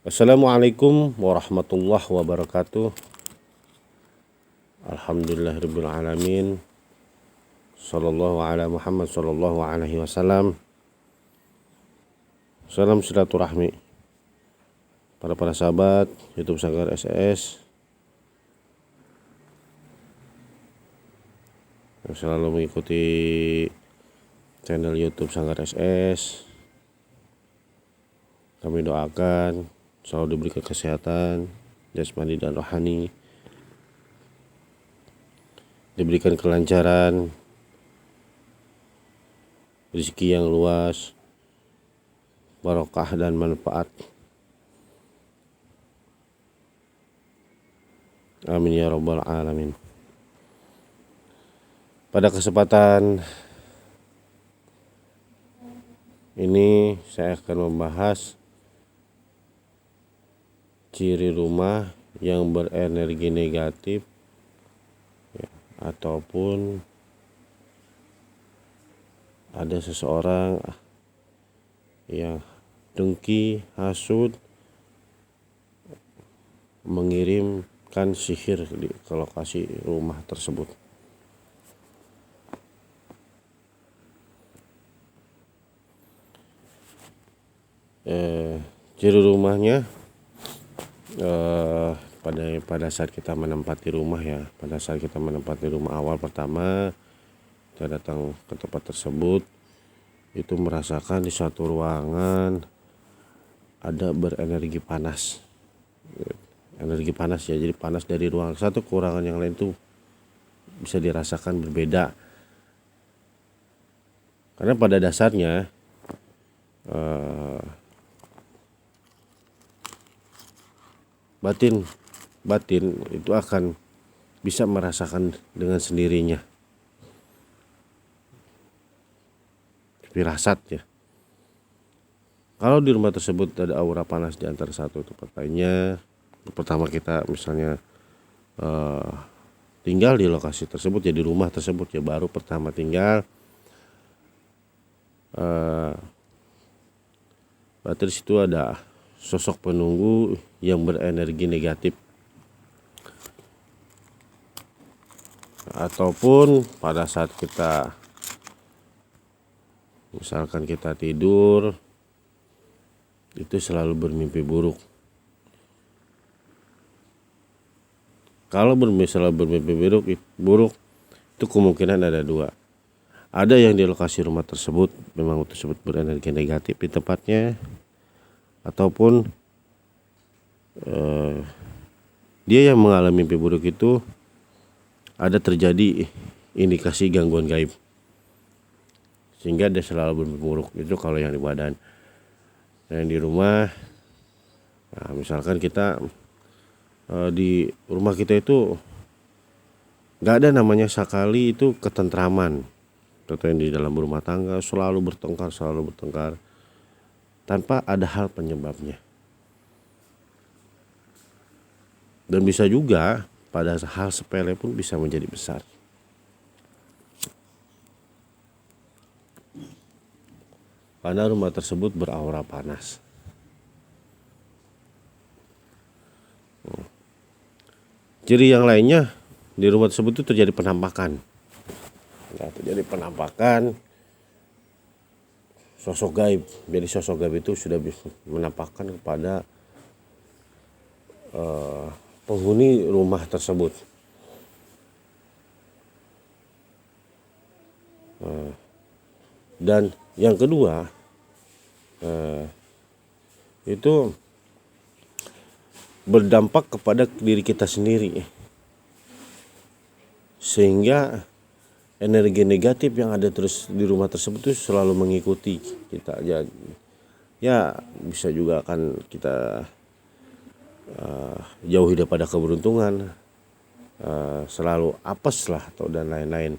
Assalamualaikum warahmatullahi wabarakatuh. Alhamdulillahirabbil alamin. Sallallahu ala Muhammad sallallahu alaihi wasallam. Salam silaturahmi para sahabat YouTube Sanggar SS yang selalu mengikuti channel YouTube Sanggar SS. Kami doakan selalu diberikan kesehatan jasmani dan rohani, diberikan kelancaran, rezeki yang luas, barokah dan manfaat. Amin ya rabbal alamin. Pada kesempatan ini saya akan membahas ciri rumah yang berenergi negatif ya, ataupun ada seseorang yang dengki, hasud, mengirimkan sihir ke lokasi rumah tersebut. Ciri rumahnya pada saat kita menempati rumah ya, pada saat kita menempati rumah awal pertama kita datang ke tempat tersebut, itu merasakan di suatu ruangan ada berenergi panas, energi panas ya, jadi panas dari ruangan satu ke ruangan yang lain tuh bisa dirasakan berbeda. Karena pada dasarnya batin itu akan bisa merasakan dengan sendirinya, firasat ya. Kalau di rumah tersebut ada aura panas di antara satu tempat lainnya, pertama kita misalnya tinggal di lokasi tersebut ya, di rumah tersebut ya, baru pertama tinggal, berarti di situ ada sosok penunggu yang berenergi negatif. Ataupun pada saat kita misalkan kita tidur itu selalu bermimpi buruk. Kalau selalu bermimpi buruk itu kemungkinan ada dua. Ada yang di lokasi rumah tersebut memang tersebut berenergi negatif di tempatnya, ataupun dia yang mengalami mimpi buruk itu ada terjadi indikasi gangguan gaib sehingga dia selalu bermimpi buruk. Itu kalau yang di badan. Yang di rumah, nah misalkan kita di rumah kita itu nggak ada namanya sekali itu ketentraman. Contoh yang di dalam rumah tangga selalu bertengkar tanpa ada hal penyebabnya. Dan bisa juga pada hal sepele pun bisa menjadi besar. Karena rumah tersebut beraura panas. Ciri yang lainnya di rumah tersebut itu terjadi penampakan. Nah, terjadi penampakan sosok gaib. Jadi sosok gaib itu sudah bisa menampakkan kepada penghuni rumah tersebut. Dan yang kedua itu berdampak kepada diri kita sendiri, sehingga energi negatif yang ada terus di rumah tersebut itu selalu mengikuti kita. Ya bisa juga akan kita jauhi daripada keberuntungan, selalu apes lah atau dan lain-lain.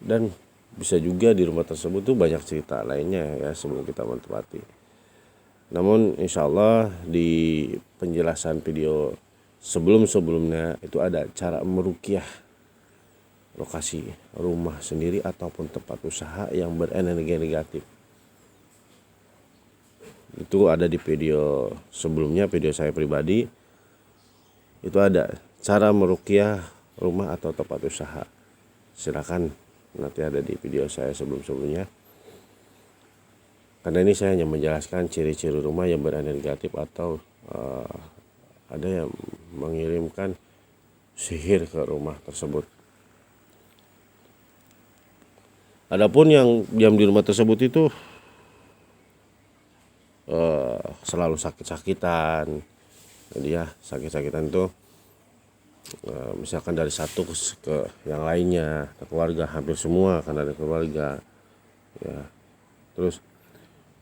Dan bisa juga di rumah tersebut tuh banyak cerita lainnya ya sebelum kita menempati. Namun insya Allah di penjelasan video sebelumnya itu ada cara meruqyah lokasi rumah sendiri ataupun tempat usaha yang berenergi negatif. Itu ada di video sebelumnya, video saya pribadi. Itu ada cara meruqyah rumah atau tempat usaha. Silakan, nanti ada di video saya sebelum-sebelumnya. Karena ini saya hanya menjelaskan ciri-ciri rumah yang berenergi negatif atau ada yang mengirimkan sihir ke rumah tersebut. Adapun yang diam di rumah tersebut itu selalu sakit-sakitan. Jadi ya sakit-sakitan itu misalkan dari satu ke yang lainnya, ke keluarga, hampir semua kan ada keluarga ya. Terus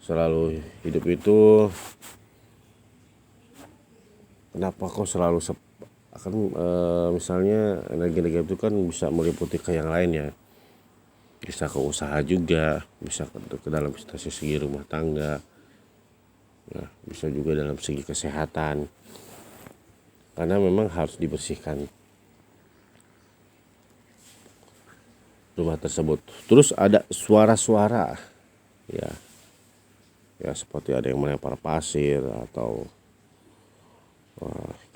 selalu hidup itu kenapa kok selalu akan misalnya energi negatif itu kan bisa meliputi ke yang lain ya, bisa ke usaha juga, bisa ke dalam segi rumah tangga ya, bisa juga dalam segi kesehatan, karena memang harus dibersihkan rumah tersebut. Terus ada suara-suara ya seperti ada yang melempar pasir atau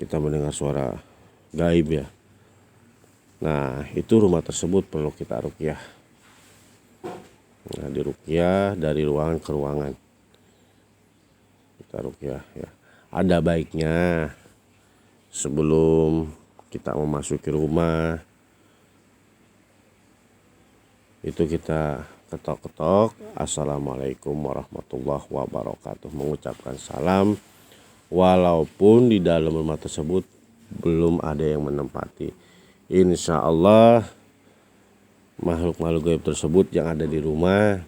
kita mendengar suara gaib ya. Nah itu rumah tersebut perlu kita ruqyah. Nah diruqyah dari ruangan ke ruangan, kita ruqyah ya. Ada baiknya sebelum kita memasuki rumah itu kita ketok-ketok, assalamualaikum warahmatullahi wabarakatuh, mengucapkan salam walaupun di dalam rumah tersebut belum ada yang menempati. Insya Allah makhluk-makhluk gaib tersebut yang ada di rumah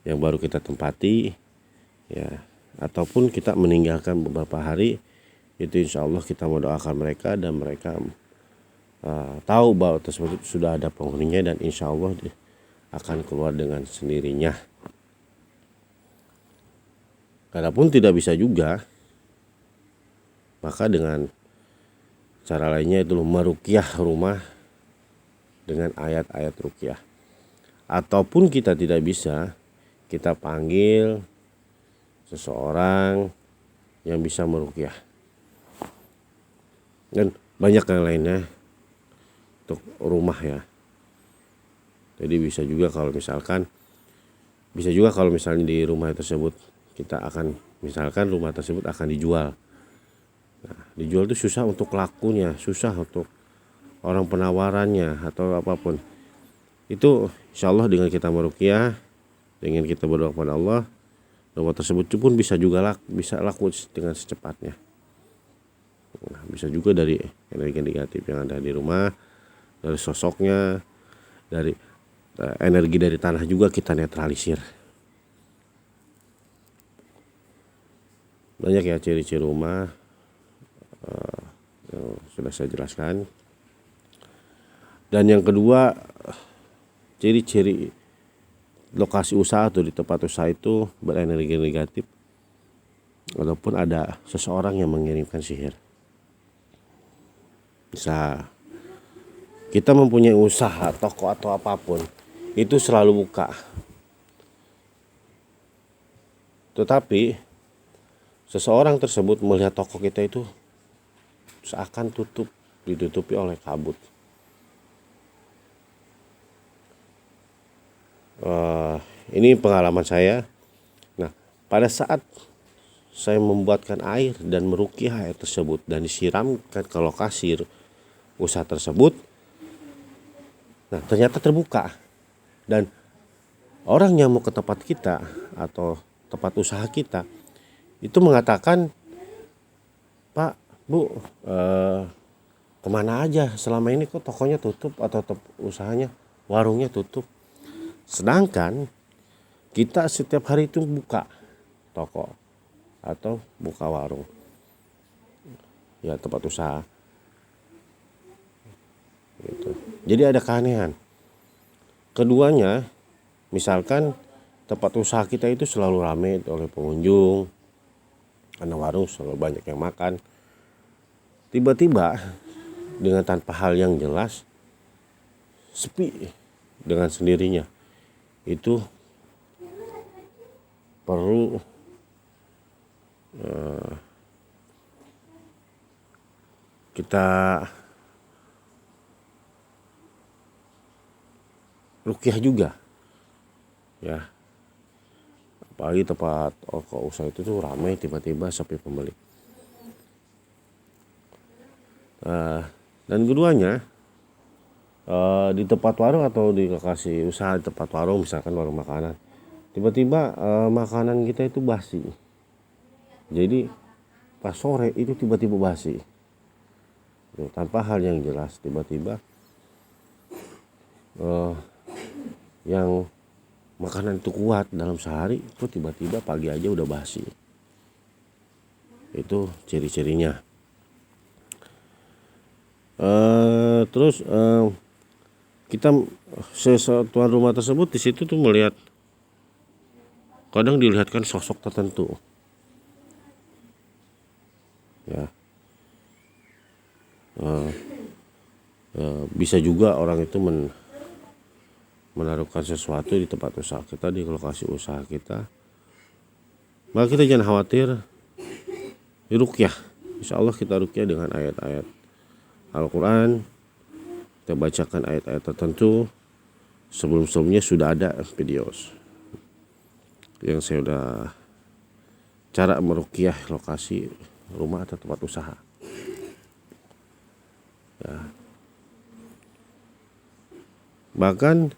yang baru kita tempati ya, ataupun kita meninggalkan beberapa hari, itu insya Allah kita mendoakan mereka dan mereka tahu bahwa tersebut sudah ada penghuninya dan insya Allah akan keluar dengan sendirinya. Kalaupun tidak bisa juga, maka dengan cara lainnya itu meruqyah rumah dengan ayat-ayat ruqyah. Ataupun kita tidak bisa, kita panggil seseorang yang bisa meruqyah. Dan banyak yang lainnya untuk rumah ya. Jadi bisa juga kalau misalnya di rumah tersebut kita akan, misalkan rumah tersebut akan dijual. Nah, dijual itu susah untuk lakunya, susah untuk orang penawarannya atau apapun. Itu insya Allah dengan kita meruqyah, dengan kita berdoa kepada Allah, rumah tersebut pun bisa juga bisa laku dengan secepatnya. Nah, bisa juga dari energi negatif yang ada di rumah, dari sosoknya, dari energi dari tanah juga kita netralisir. Banyak ya ciri-ciri rumah yang sudah saya jelaskan. Dan yang kedua, ciri-ciri lokasi usaha atau di tempat usaha itu berenergi negatif ataupun ada seseorang yang mengirimkan sihir. Bisa kita mempunyai usaha, toko atau apapun, itu selalu buka. Tetapi seseorang tersebut melihat toko kita itu seakan ditutupi oleh kabut. Ini pengalaman saya. Nah, pada saat saya membuatkan air dan meruqyah air tersebut dan disiramkan ke lokasi usaha tersebut, nah ternyata terbuka. Dan orang yang mau ke tempat kita atau tempat usaha kita itu mengatakan, Pak, Bu, kemana aja selama ini kok tokonya tutup atau usahanya, warungnya tutup. Sedangkan kita setiap hari itu buka toko atau buka warung ya, tempat usaha gitu. Jadi ada keanehan. Keduanya, misalkan tempat usaha kita itu selalu ramai oleh pengunjung karena warung selalu banyak yang makan, tiba-tiba dengan tanpa hal yang jelas sepi dengan sendirinya. Itu perlu kita rukyah juga ya, apalagi tempat usaha itu tuh ramai, tiba-tiba sepi pembeli. Dan keduanya di tempat warung atau di lokasi usaha, di tempat warung misalkan warung makanan, tiba-tiba makanan kita itu basi. Jadi pas sore itu tiba-tiba basi, tanpa hal yang jelas. Tiba-tiba yang makanan itu kuat dalam sehari, itu tiba-tiba pagi aja udah basi. Itu ciri-cirinya. Terus kita tuan rumah tersebut di situ tuh melihat, kadang dilihatkan sosok tertentu ya. Bisa juga orang itu menaruhkan sesuatu di tempat usaha kita, di lokasi usaha kita. Maka kita jangan khawatir, rukyah. Insya Allah kita rukyah dengan ayat-ayat Al-Quran. Kita bacakan ayat-ayat tertentu. Sebelum-sebelumnya sudah ada video yang saya udah cara merukyah lokasi rumah atau tempat usaha ya. Bahkan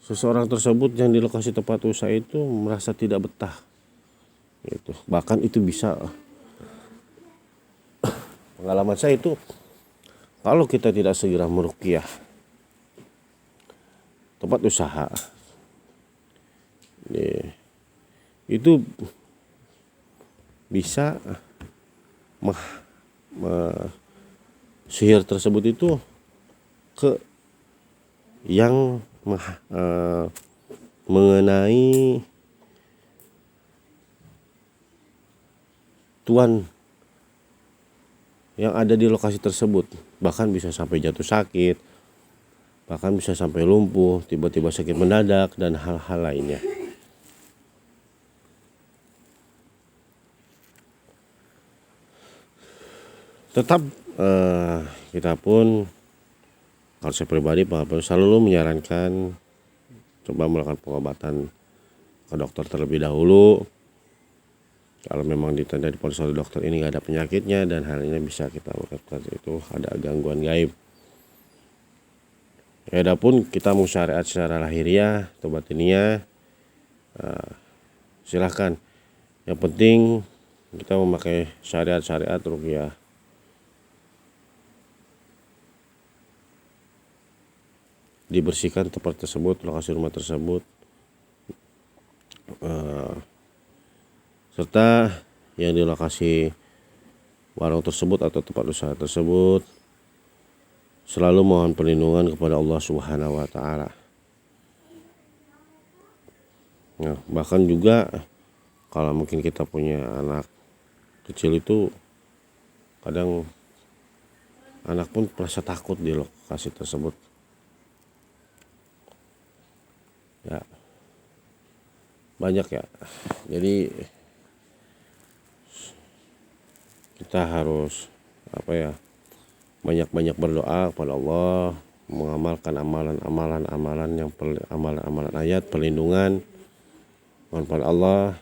seseorang tersebut yang di lokasi tempat usaha itu merasa tidak betah gitu. Bahkan itu bisa, pengalaman saya itu, kalau kita tidak segera merukyah tempat usaha itu bisa sihir tersebut itu ke yang mengenai tuan yang ada di lokasi tersebut. Bahkan bisa sampai jatuh sakit, bahkan bisa sampai lumpuh, tiba-tiba sakit mendadak, dan hal-hal lainnya. Tetap kita pun, kalau saya pribadi selalu menyarankan coba melakukan pengobatan ke dokter terlebih dahulu. Kalau memang ditanda di polis oleh dokter ini nggak ada penyakitnya dan hal ini bisa kita lakukan, itu ada gangguan gaib. Adapun kita mau syariat secara lahiriah atau batiniah, silahkan. Yang penting kita memakai syariat ruqyah. Dibersihkan tempat tersebut, lokasi rumah tersebut, serta yang di lokasi warung tersebut atau tempat usaha tersebut selalu mohon perlindungan kepada Allah Subhanahu wa taala. Nah, bahkan juga kalau mungkin kita punya anak kecil itu, kadang anak pun merasa takut di lokasi tersebut. Ya, banyak ya. Jadi kita harus banyak-banyak berdoa kepada Allah, mengamalkan amalan-amalan yang amalan ayat perlindungan, mohon pada Allah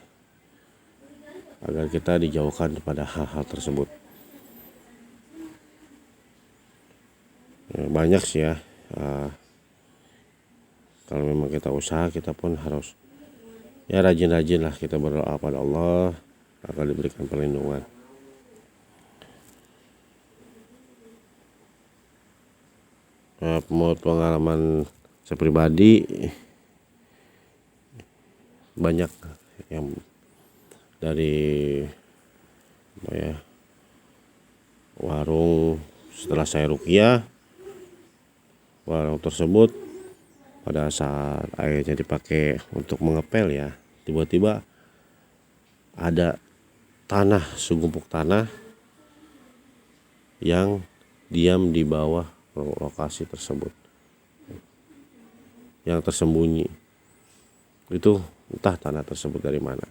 agar kita dijauhkan daripada hal-hal tersebut. Banyak sih ya. Kalau memang kita usaha, kita pun harus ya rajin-rajin lah kita berdoa pada Allah agar diberikan perlindungan. Menurut pengalaman saya pribadi, banyak yang dari warung setelah saya ruqyah, warung tersebut pada saat airnya dipakai untuk mengepel ya, tiba-tiba ada segumpuk tanah yang diam di bawah lokasi tersebut yang tersembunyi. Itu entah tanah tersebut dari mana.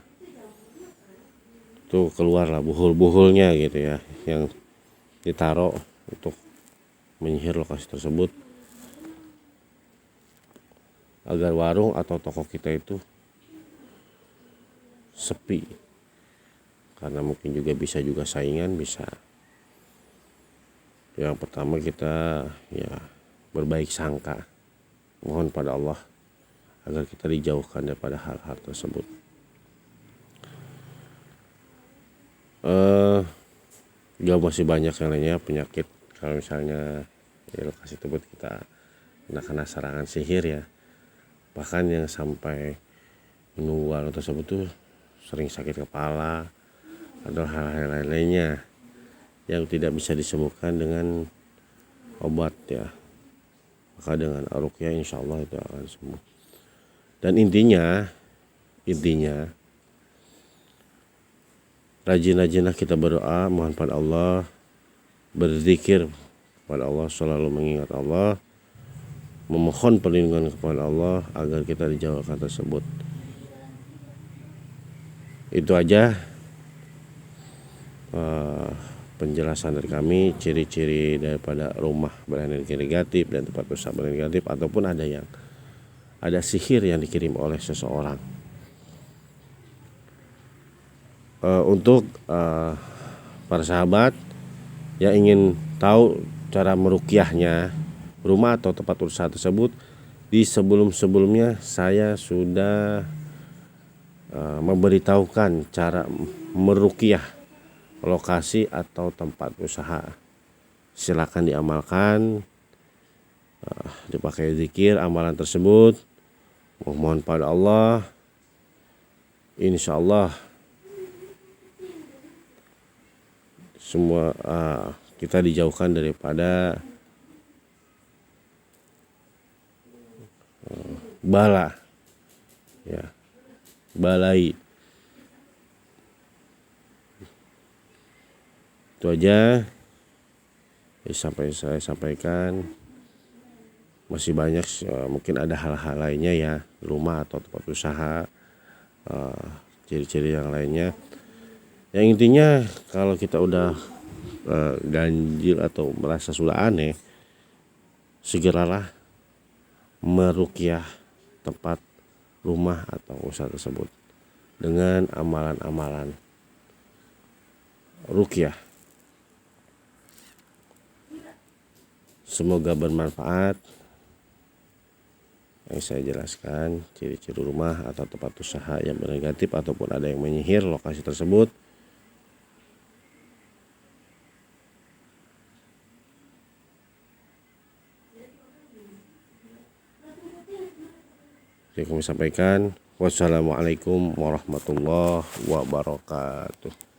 Itu keluarlah buhul-buhulnya gitu ya, yang ditaruh untuk menyihir lokasi tersebut agar warung atau toko kita itu sepi. Karena mungkin juga bisa juga saingan, bisa. Yang pertama kita ya berbaik sangka, mohon pada Allah agar kita dijauhkan daripada hal-hal tersebut. Juga masih banyak yang lainnya penyakit. Kalau misalnya di lokasi tersebut kita kena serangan sihir ya, bahkan yang sampai menunggu warung tersebut tuh sering sakit kepala atau hal-hal lainnya yang tidak bisa disembuhkan dengan obat ya, maka dengan ruqyah insya Allah itu akan sembuh. Dan intinya rajin-rajinlah kita berdoa, mohon pada Allah, berzikir kepada Allah, selalu mengingat Allah, memohon perlindungan kepada Allah agar kita dijauhkan tersebut. Itu aja penjelasan dari kami, ciri-ciri daripada rumah berenergi negatif dan tempat usaha berenergi negatif, ataupun ada sihir yang dikirim oleh seseorang. Untuk para sahabat yang ingin tahu cara meruqyahnya rumah atau tempat usaha tersebut, di sebelumnya saya sudah memberitahukan cara meruqyah lokasi atau tempat usaha. Silakan diamalkan, dipakai zikir amalan tersebut, mohon pada Allah, insya Allah semua kita dijauhkan daripada bala ya, balai. Itu aja sampai saya sampaikan. Masih banyak mungkin ada hal-hal lainnya ya, rumah atau tempat usaha, ciri-ciri yang lainnya. Yang intinya kalau kita udah ganjil atau merasa sudah aneh, segeralah meruqyah tempat rumah atau usaha tersebut dengan amalan-amalan ruqyah. Semoga bermanfaat yang saya jelaskan, ciri-ciri rumah atau tempat usaha yang negatif ataupun ada yang menyihir lokasi tersebut. Yang kami sampaikan, wassalamualaikum warahmatullahi wabarakatuh.